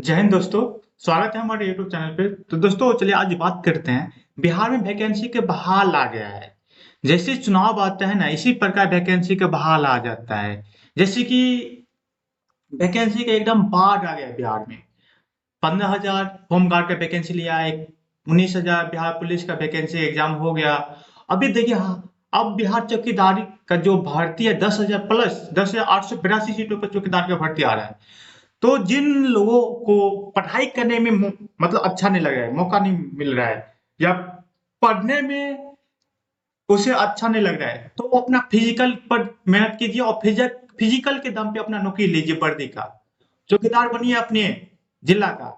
जय हिंद दोस्तों। स्वागत है हमारे यूट्यूब चैनल पे। तो दोस्तों चलिए आज बात करते हैं। बिहार में वैकेंसी के बहाल आ गया है। जैसे चुनाव आता है ना, इसी प्रकार वैकेंसी का बहाल आ जाता है। जैसे कि वैकेंसी का एकदम बाढ़ आ गया है बिहार में। 15,000 होमगार्ड का वैकेंसी लिया है। 19,000 बिहार पुलिस का वैकेंसी एग्जाम हो गया। अभी देखिए, हाँ, अब बिहार चौकीदारी का जो भर्ती है 10,000 प्लस 10,882 सीटों पर चौकीदार का भर्ती आ रहा है। तो जिन लोगों को पढ़ाई करने में मतलब अच्छा नहीं लग रहा है, मौका नहीं मिल रहा है, या पढ़ने में उसे अच्छा नहीं लग रहा है, तो वो अपना फिजिकल पर मेहनत कीजिए और फिजिकल के दम पे अपना नौकरी लीजिए। वर्दी का चौकीदार बनिए अपने जिला का।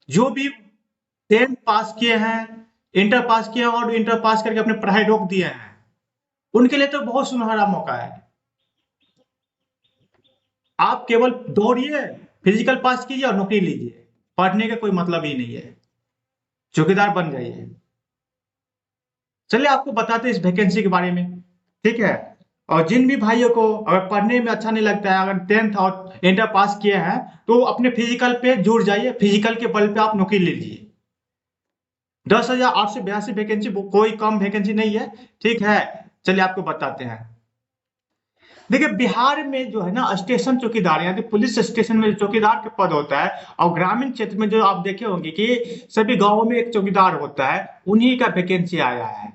जो भी 10th पास किए हैं, इंटर पास किए हैं और इंटर पास करके अपने पढ़ाई रोक दिए हैं, उनके लिए तो बहुत सुनहरा मौका है। आप केवल दौड़िए, फिजिकल पास कीजिए और नौकरी लीजिए। पढ़ने का कोई मतलब ही नहीं है। चौकीदार बन जाइए। चलिए आपको बताते हैं इस वैकेंसी के बारे में। ठीक है। और जिन भी भाइयों को अगर पढ़ने में अच्छा नहीं लगता है, अगर 10th और इंटर पास किए हैं, तो अपने फिजिकल पे जुड़ जाइए। फिजिकल के बल पे आप नौकरी लीजिए। 10,882 वैकेंसी कोई कम वैकेंसी नहीं है। ठीक है। चलिए आपको बताते हैं। देखिए बिहार में जो है ना, स्टेशन चौकीदार यानी पुलिस स्टेशन में जो चौकीदार का पद होता है, और ग्रामीण क्षेत्र में जो आप देखे होंगे कि सभी गांवों में एक चौकीदार होता है, उन्हीं का वैकेंसी आया है।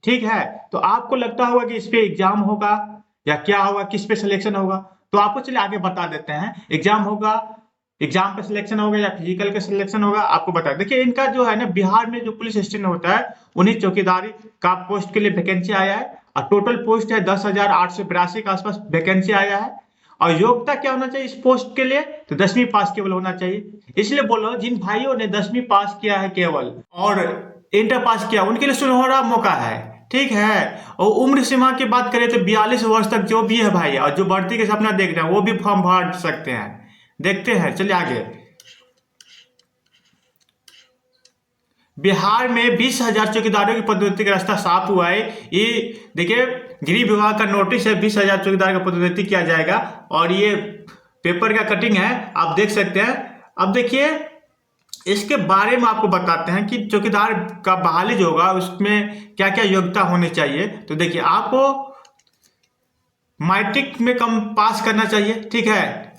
ठीक है। तो आपको लगता होगा कि इस पे एग्जाम होगा या क्या होगा, किस पे सिलेक्शन होगा। तो आपको चलिए आगे बता देते हैं। एग्जाम होगा, एग्जाम पे सिलेक्शन होगा या फिजिकल का सिलेक्शन होगा, आपको बता देखिए इनका जो है ना, बिहार में जो पुलिस स्टेशन होता है, उन्हीं चौकीदारी का पोस्ट के लिए वैकेंसी आया है। और टोटल पोस्ट है 10,882 के आसपास वैकेंसी आया है। और योग्यता क्या होना चाहिए इस पोस्ट के लिए, तो 10वीं पास केवल होना चाहिए। इसलिए बोलो, जिन भाइयों ने 10वीं पास किया है केवल और इंटर पास किया, उनके लिए सुनहरा मौका है। ठीक है। और उम्र सीमा की बात करें तो 42 वर्ष तक जो भी है भाई, और जो भर्ती के सपना देख रहे हैं, वो भी फॉर्म भर सकते हैं। देखते हैं, चलिए आगे। बिहार में 20,000 चौकीदारों की पदोन्नति का रास्ता साफ हुआ है। ये देखिए, गृह विभाग का नोटिस है, 20,000 चौकीदार का पदोन्नति किया जाएगा। और ये पेपर का कटिंग है, आप देख सकते हैं। अब देखिए, इसके बारे में आपको बताते हैं कि चौकीदार का बहाली जो होगा उसमें क्या क्या योग्यता होनी चाहिए। तो देखिए, आपको मैट्रिक में कम पास करना चाहिए। ठीक है।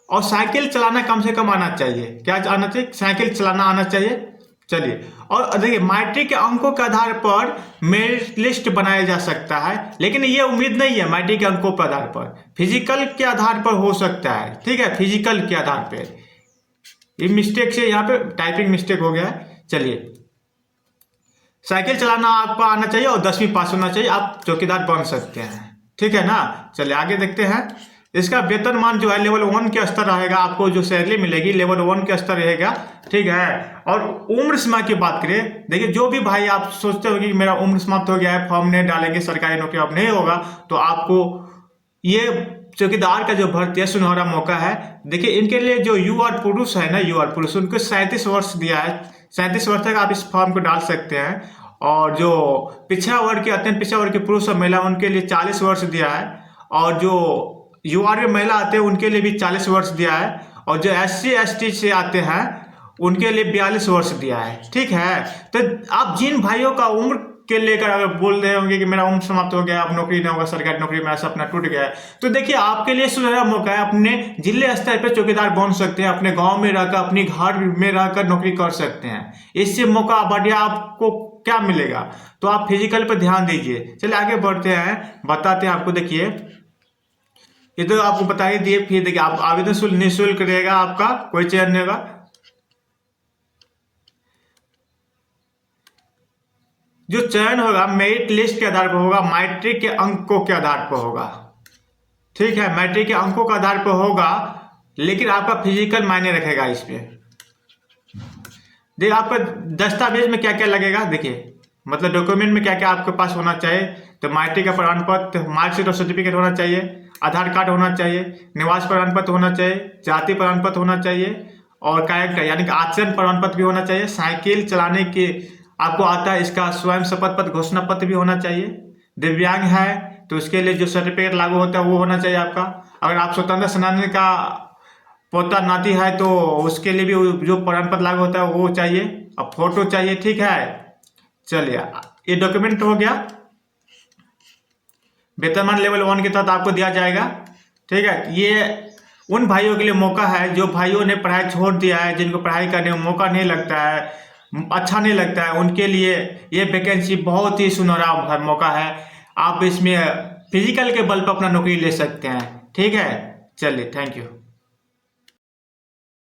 और साइकिल चलाना कम से कम आना चाहिए। क्या आना चाहिए? साइकिल चलाना आना चाहिए। चलिए, और देखिए, मैट्रिक के अंकों के आधार पर मेरिट लिस्ट बनाया जा सकता है, लेकिन ये उम्मीद नहीं है मैट्रिक के अंकों के आधार पर। फिजिकल के आधार पर हो सकता है। ठीक है, फिजिकल के आधार पर। ये मिस्टेक से यहाँ पे टाइपिंग मिस्टेक हो गया है। चलिए, साइकिल चलाना आपको आना चाहिए और 10वीं पास होना चाहिए, आप चौकीदार बन सकते हैं। ठीक है ना। चलिए आगे देखते हैं। इसका वेतनमान जो है लेवल 1 के स्तर रहेगा। आपको जो सैलरी मिलेगी लेवल 1 के स्तर रहेगा। ठीक है। और उम्र सीमा की बात करें, देखिए, जो भी भाई आप सोचते हो कि मेरा उम्र समाप्त हो गया है, फॉर्म नहीं डालेंगे, सरकारी नौकरी अब नहीं होगा, तो आपको ये चौकीदार का जो भर्ती है सुनहरा मौका है। देखिए, इनके लिए जो युवा पुरुष है ना, युवा पुरुष, उनको 37 वर्ष दिया है। 37 वर्ष तक आप इस फॉर्म को डाल सकते हैं। और जो पिछड़ा वर्ग के, अत्यंत पिछड़ा वर्ग के पुरुष और महिला, उनके लिए 40 वर्ष दिया है। और जो युवा में महिला आते हैं उनके लिए भी 40 वर्ष दिया है। और जो SC ST से आते हैं उनके लिए 42 वर्ष दिया है। ठीक है। तो आप जिन भाइयों का उम्र के लेकर अगर बोल रहे होंगे कि मेरा उम्र समाप्त हो गया, अब नौकरी नहीं होगा, सरकारी नौकरी मेरा सपना टूट गया है, तो देखिए आपके लिए सुनहरा मौका है। अपने जिले स्तर पर चौकीदार बन सकते हैं, अपने गांव में रहकर, अपने घर में रहकर नौकरी कर सकते हैं। इससे मौका बढ़िया आपको क्या मिलेगा, तो आप फिजिकल पर ध्यान दीजिए। चलिए आगे बढ़ते हैं, बताते हैं आपको। देखिए, ये तो आपको बता ही दिए। फिर देखिए, आप आवेदन शुल्क निःशुल्क रहेगा, आपका कोई चयन नहीं होगा। जो चयन होगा मेरिट लिस्ट के आधार पर होगा, मैट्रिक के अंकों के आधार पर होगा। ठीक है, मैट्रिक के अंकों के आधार पर होगा, लेकिन आपका फिजिकल मायने रखेगा इस पे। देखिए, आपका दस्तावेज में क्या क्या लगेगा। देखिए, मतलब डॉक्यूमेंट में क्या क्या आपके पास होना चाहिए। तो मैट्रिक का प्रमाण पत्र, मार्कशीट और सर्टिफिकेट होना चाहिए, आधार कार्ड होना चाहिए, निवास प्रमाण पत्र होना चाहिए, जाति प्रमाण पत्र होना चाहिए, और कैरेक्टर यानी कि आचरण प्रमाण पत्र भी होना चाहिए। साइकिल चलाने के आपको आता है, इसका स्वयं शपथ पत्र, घोषणा पत्र भी होना चाहिए। दिव्यांग है तो उसके लिए जो सर्टिफिकेट लागू होता है वो होना चाहिए आपका। अगर आप स्वतंत्र सेनानी का पोता नाती है तो उसके लिए भी जो प्रमाण पत्र लागू होता है वो चाहिए, अब फोटो चाहिए, ठीक है। चलिए, ये डॉक्यूमेंट हो गया, वेतनमान लेवल 1 के तहत आपको दिया जाएगा, ठीक है। ये उन भाइयों के लिए मौका है जो भाइयों ने पढ़ाई छोड़ दिया है, जिनको पढ़ाई करने में मौका नहीं लगता है, अच्छा नहीं लगता है, उनके लिए ये वैकेंसी बहुत ही सुनहरा मौका है। आप इसमें फिजिकल के बल पर अपना नौकरी ले सकते हैं, ठीक है। चलिए, थैंक यू।